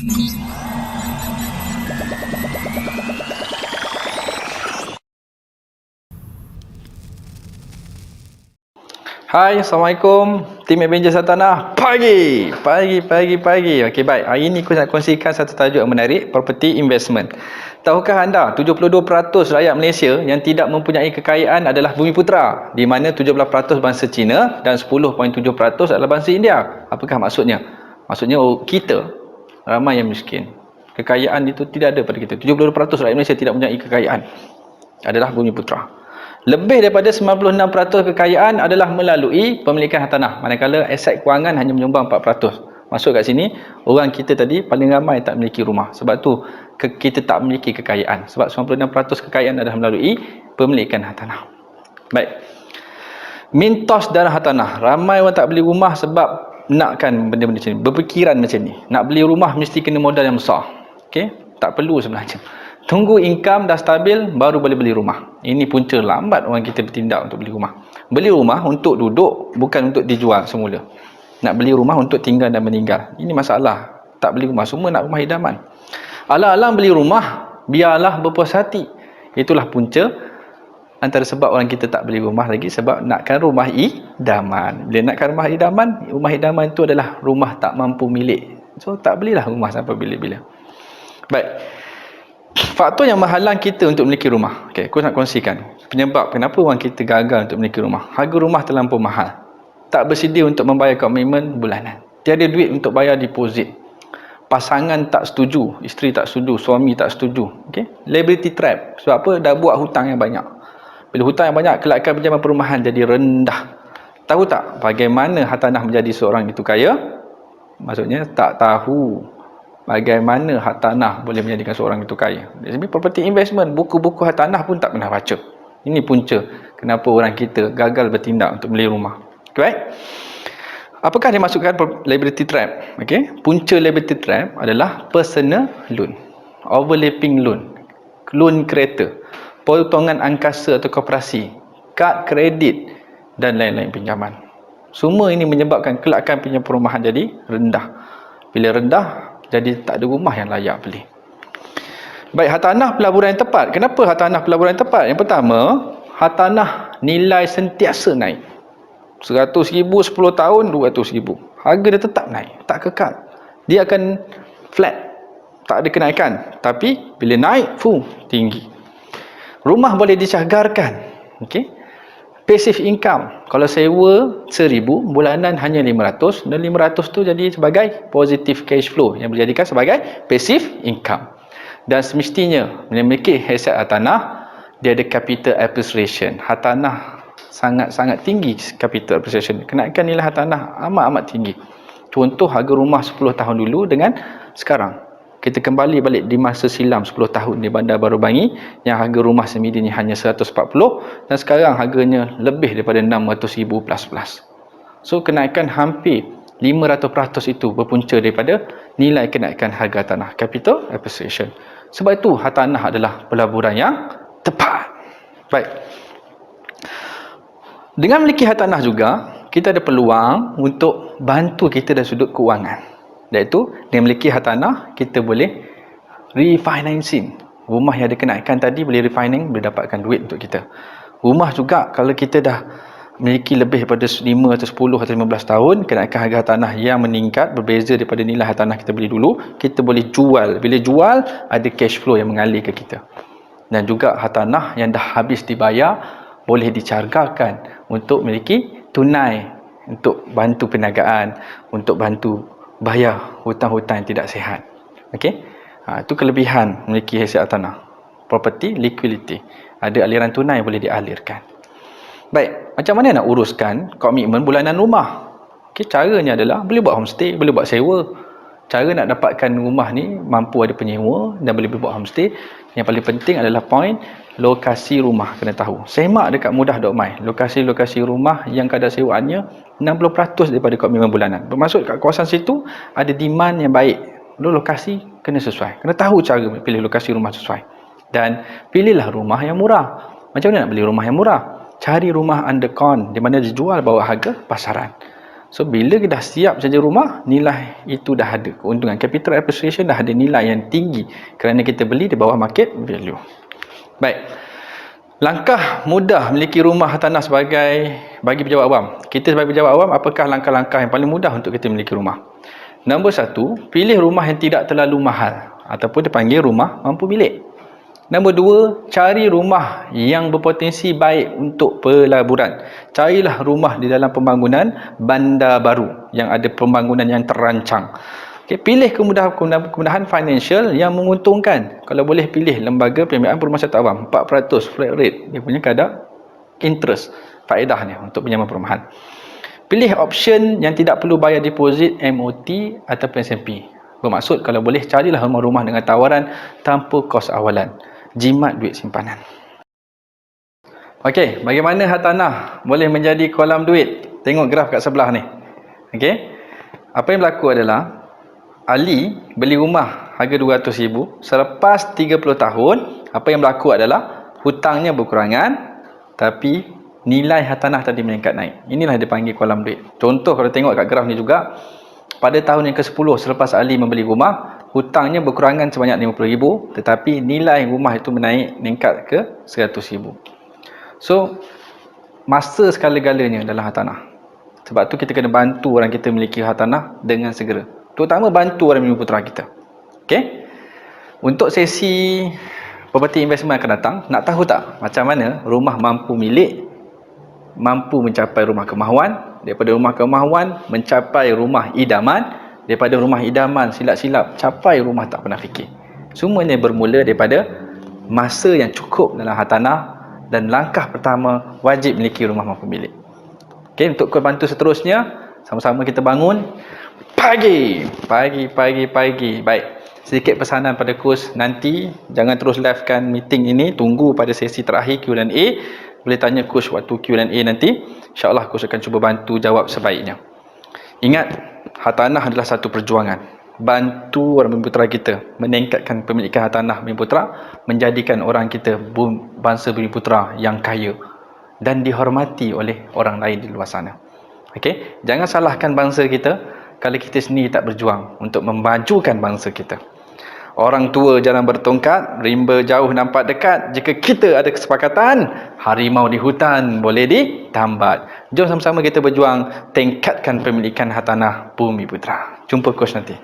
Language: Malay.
Hai, Assalamualaikum. Tim Avengers Hartanah. Pagi. Okey, baik. Hari ini aku nak kongsikan satu tajuk yang menarik, property investment. Tahukah anda, 72% rakyat Malaysia yang tidak mempunyai kekayaan adalah Bumiputera, di mana 17% bangsa Cina dan 10.7% adalah bangsa India. Apakah maksudnya? Maksudnya kita ramai yang miskin. Kekayaan itu tidak ada pada kita. 72% rakyat Malaysia tidak mempunyai kekayaan adalah Bumiputera. Lebih daripada 96% kekayaan adalah melalui pemilikan hartanah, manakala aset kewangan hanya menyumbang 4%. Masuk kat sini, orang kita tadi paling ramai tak memiliki rumah. Sebab tu kita tak memiliki kekayaan. Sebab 96% kekayaan adalah melalui pemilikan hartanah. Baik. Mintos dan hartanah. Ramai orang tak beli rumah sebab nakkan benda-benda macam ni. Berfikiran macam ni. Nak beli rumah mesti kena modal yang besar. Okey? Tak perlu sebenarnya. Tunggu income dah stabil baru boleh beli rumah. Ini punca lambat orang kita bertindak untuk beli rumah. Beli rumah untuk duduk, bukan untuk dijual semula. Nak beli rumah untuk tinggal dan meninggal. Ini masalah. Tak beli rumah, semua nak rumah idaman. Alang-alang beli rumah, biarlah berpuas hati. Itulah punca antara sebab orang kita tak beli rumah lagi, sebab nakkan rumah idaman. Bila nakkan rumah idaman itu adalah rumah tak mampu milik. So tak belilah rumah sampai bila-bila. Baik. Faktor yang menghalang kita untuk memiliki rumah. Okey, aku nak kongsikan penyebab kenapa orang kita gagal untuk memiliki rumah. Harga rumah terlampau mahal. Tak bersedia untuk membayar komitmen bulanan. Tiada duit untuk bayar deposit. Pasangan tak setuju, isteri tak setuju, suami tak setuju. Okey, liability trap. Sebab apa? Dah buat hutang yang banyak. Bila hutang yang banyak, kelakar pinjaman perumahan jadi rendah. Tahu tak bagaimana hartanah menjadi seorang itu kaya? Maksudnya tak tahu bagaimana hartanah boleh menjadikan seorang itu kaya. Jadi property investment, buku-buku hartanah pun tak pernah baca. Ini punca kenapa orang kita gagal bertindak untuk beli rumah. Okay? Apakah dimasukkan liability trap? Okay? Punca liability trap adalah personal loan, overlapping loan, loan kereta, potongan angkasa atau koperasi, kad kredit dan lain-lain pinjaman. Semua ini menyebabkan kelakar pinjaman perumahan jadi rendah. Bila rendah, jadi tak ada rumah yang layak beli. Baik, hartanah pelaburan yang tepat. Kenapa hartanah pelaburan yang tepat? Yang pertama, hartanah nilai sentiasa naik. 100,000 10 tahun, 200,000. Harga dia tetap naik, tak kekal. Dia akan flat, tak ada kenaikan. Tapi bila naik, tinggi. Rumah boleh dicagarkan. Okey. Passive income, kalau sewa 1,000, bulanan hanya 500, dan 500 tu jadi sebagai positive cash flow yang dijadikan sebagai passive income. Dan semestinya memiliki aset hartanah, dia ada capital appreciation. Hartanah sangat-sangat tinggi capital appreciation. Kenaikan nilai hartanah amat-amat tinggi. Contoh harga rumah 10 tahun dulu dengan sekarang. Kita kembali balik di masa silam 10 tahun di Bandar Baru Bangi, yang harga rumah semidinnya hanya 140, dan sekarang harganya lebih daripada 600,000 plus. So kenaikan hampir 500% itu berpunca daripada nilai kenaikan harga tanah, capital appreciation. Sebab itu hartanah adalah pelaburan yang tepat. Baik. Dengan memiliki hartanah juga, kita ada peluang untuk bantu kita dari sudut kewangan. Iaitu, dengan memiliki hartanah, kita boleh refinancing. Rumah yang ada kenaikan tadi boleh refinance, boleh dapatkan duit untuk kita. Rumah juga, kalau kita dah memiliki lebih daripada 5 atau 10 atau 15 tahun, kenaikan harga hartanah yang meningkat, berbeza daripada nilai hartanah kita beli dulu, kita boleh jual. Bila jual, ada cash flow yang mengalir ke kita. Dan juga hartanah yang dah habis dibayar, boleh dicargakan untuk memiliki tunai, untuk bantu perniagaan, untuk bantu bayar hutang-hutang yang tidak sihat. Okey? Itu kelebihan memiliki aset hartanah. Property liquidity. Ada aliran tunai yang boleh dialirkan. Baik, macam mana nak uruskan komitmen bulanan rumah? Okey, caranya adalah boleh buat homestay, boleh buat sewa. Cara nak dapatkan rumah ni mampu ada penyewa dan boleh buat homestay. Yang paling penting adalah point lokasi rumah, kena tahu. Semak dekat Mudah.my. Lokasi-lokasi rumah yang kadar sewaannya 60% daripada komitmen bulanan. Bermaksud kat kawasan situ ada demand yang baik. Lalu lokasi kena sesuai. Kena tahu cara pilih lokasi rumah sesuai. Dan pilihlah rumah yang murah. Macam mana nak beli rumah yang murah? Cari rumah undercon di mana dijual bawah harga pasaran. So bila kita dah siap saja rumah, nilai itu dah ada keuntungan. Capital appreciation dah ada nilai yang tinggi kerana kita beli di bawah market value. Baik. Langkah mudah memiliki rumah tanah bagi pejabat awam. Kita sebagai pejabat awam, apakah langkah-langkah yang paling mudah untuk kita memiliki rumah? Nombor 1, pilih rumah yang tidak terlalu mahal ataupun dipanggil rumah mampu milik. Nombor 2, cari rumah yang berpotensi baik untuk pelaburan. Carilah rumah di dalam pembangunan bandar baru yang ada pembangunan yang terancang. Okay, pilih kemudahan financial yang menguntungkan. Kalau boleh pilih lembaga pembiayaan perumahan serta awam 4% flat rate. Dia punya kadar interest, faedahnya untuk pinjaman perumahan. Pilih option yang tidak perlu bayar deposit, MOT ataupun SMP. Bermaksud kalau boleh carilah rumah-rumah dengan tawaran tanpa kos awalan. Jimat duit simpanan. Okey, bagaimana hartanah boleh menjadi kolam duit? Tengok graf kat sebelah ni. Okey. Apa yang berlaku adalah Ali beli rumah harga 200,000, selepas 30 tahun, apa yang berlaku adalah hutangnya berkurangan tapi nilai hartanah tadi meningkat naik. Inilah dipanggil kolam duit. Contoh kalau tengok kat graf ni juga, pada tahun yang ke-10 selepas Ali membeli rumah, hutangnya berkurangan sebanyak 50,000 tetapi nilai rumah itu meningkat ke 100,000. So, masa segala-galanya dalam hartanah. Sebab tu kita kena bantu orang kita memiliki hartanah dengan segera. Terutama bantu orang Bumi Putra kita. Okey? Untuk sesi property investment akan datang, nak tahu tak macam mana rumah mampu milik mampu mencapai rumah kemahuan, daripada rumah kemahuan mencapai rumah idaman, daripada rumah idaman silap-silap capai rumah tak pernah fikir. Semuanya bermula daripada masa yang cukup dalam hartanah dan langkah pertama wajib memiliki rumah mampu milik. Okey, untuk bantu seterusnya sama-sama kita bangun pagi. Baik. Sedikit pesanan pada kurs nanti, jangan terus livekan meeting ini, tunggu pada sesi terakhir Q&A. Boleh tanya kurs waktu Q&A nanti. InsyaAllah kurs akan cuba bantu jawab sebaiknya. Ingat, hartanah adalah satu perjuangan. Bantu orang Bumi Putra kita meningkatkan pemilikan hartanah Bumi Putra, menjadikan orang kita bangsa Bumi Putra yang kaya dan dihormati oleh orang lain di luar sana. Okey, jangan salahkan bangsa kita kalau kita sendiri tak berjuang untuk memajukan bangsa kita. Orang tua jangan bertongkat, rimba jauh nampak dekat. Jika kita ada kesepakatan, harimau di hutan boleh ditambat. Jom sama-sama kita berjuang tingkatkan pemilikan hartanah Bumi Putra. Jumpa coach nanti.